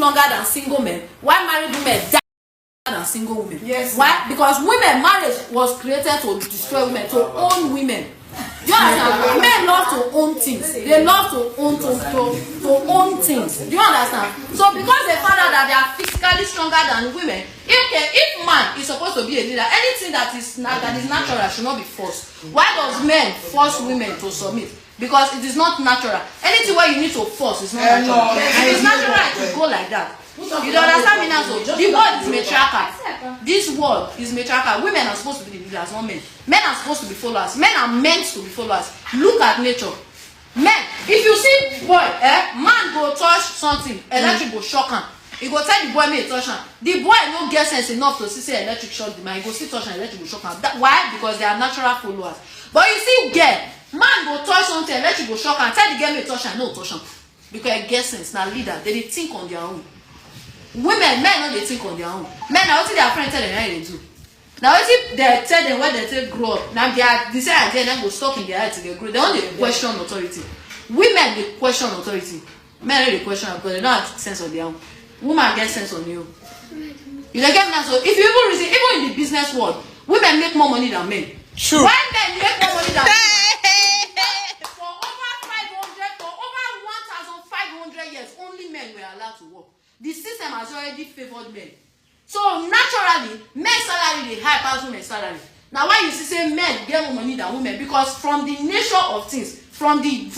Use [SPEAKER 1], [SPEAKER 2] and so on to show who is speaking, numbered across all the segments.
[SPEAKER 1] longer than single men, why married women die than single women.
[SPEAKER 2] Yes.
[SPEAKER 1] Why? Because women, marriage was created to destroy women, to own women. Do you understand? Men love to own things. They love to own own things. Do you understand? So because they found out that they are physically stronger than women, if man is supposed to be a leader, anything that is natural should not be forced. Why does men force women to submit? Because it is not natural. Anything where you need to force is not natural. It is natural to go like that. You don't understand me now? So the world is matriarchal. This world is matriarchal. Women are supposed to be the leaders, not men. Men are supposed to be followers. Men are meant to be followers. Look at nature. Men, if you see boy, man go touch something, electric go shock him. He go tell the boy me touch him. The boy no get sense enough to see say electric shock the man. He go see touch and electric go shock him. Why? Because they are natural followers. But you see girl, man go touch something, electric go shock him. Tell the girl me touch him, no touch him. Because I get sense. Now leader, they think on their own. Women, men no dey think on their own. Men na wetin their friend tell them how they do. Na wetin they tell them when they take grow up. Now they are decide again then go stop in their head till they grow. They don't dey question authority. Women dey question authority. Men no dey question because they don't have sense of their own. Woman get sense on you. You dey get me now? So if you even reason, even in the business world, women make more money than men.
[SPEAKER 3] Sure.
[SPEAKER 1] Why men make more money than men? For over 500, for over 1,500 years, only men were allowed to work. The system has already favored men. So naturally, men's salary dey high pass women's salary. Now why you see say men get more money than women? Because from the nature of things, from 2,000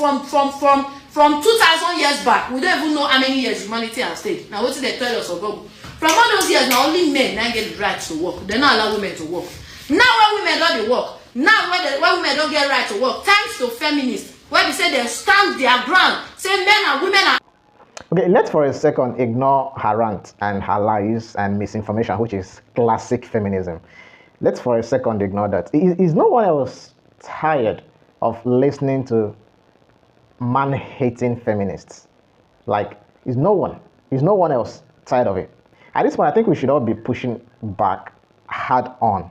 [SPEAKER 1] years back, we don't even know how many years humanity has stayed. Now what did they tell us of Google? From all those years, now only men now get the right to work. They not allow women to work. Now when women don't work, now when women don't get right to work, thanks to feminists, where they say they stand their ground, say men and women are.
[SPEAKER 4] Okay, let's for a second ignore her rant and her lies and misinformation, which is classic feminism. Let's for a second ignore that. Is no one else tired of listening to man-hating feminists? Like, is no one else tired of it? At this point, I think we should all be pushing back hard on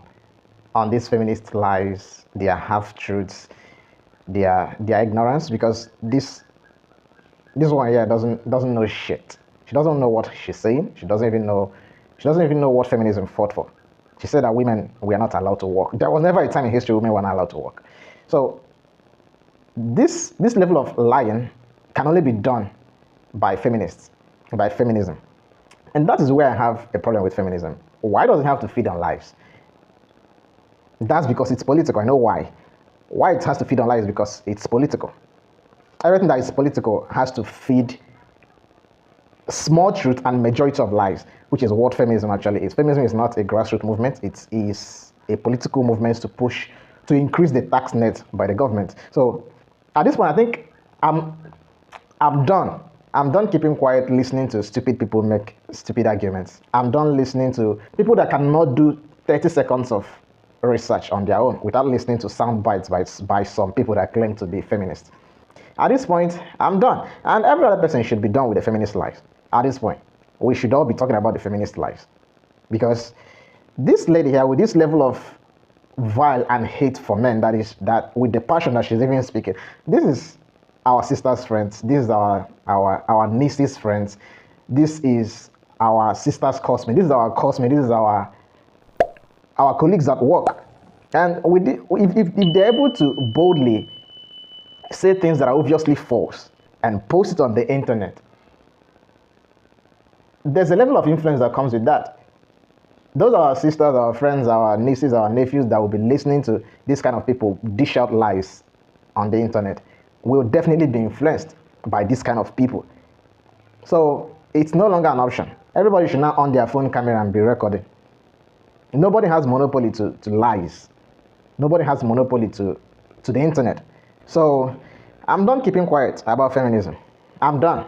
[SPEAKER 4] these feminist lies, their half-truths, their ignorance, because this one here doesn't know shit. She doesn't know what she's saying. She doesn't even know what feminism fought for. She said that women were not allowed to work. There was never a time in history women were not allowed to work. So this level of lying can only be done by feminists, by feminism. And that is where I have a problem with feminism. Why does it have to feed on lies? That's because it's political. I know why. Why it has to feed on lies is because it's political. Everything that is political has to feed small truth and majority of lies, which is what feminism actually is. Feminism is not a grassroots movement. It is a political movement to increase the tax net by the government. So at this point, I think I'm done. I'm done keeping quiet, listening to stupid people make stupid arguments. I'm done listening to people that cannot do 30 seconds of research on their own without listening to sound bites by some people that claim to be feminists. At this point, I'm done. And every other person should be done with the feminist lies. At this point, we should all be talking about the feminist lies. Because this lady here, with this level of vile and hate for men, that with the passion that she's even speaking, this is our sister's friends. This is our niece's friends. This is our sister's classmate. This is our classmate. This is our colleagues at work. And if they're able to boldly say things that are obviously false and post it on the internet, there's a level of influence that comes with that. Those are our sisters, our friends, our nieces, our nephews that will be listening to these kind of people dish out lies on the internet. Will definitely be influenced by this kind of people. So it's no longer an option. Everybody should now on their phone camera and be recording. Nobody has monopoly to lies. Nobody has monopoly to the internet. So I'm done keeping quiet about feminism. I'm done.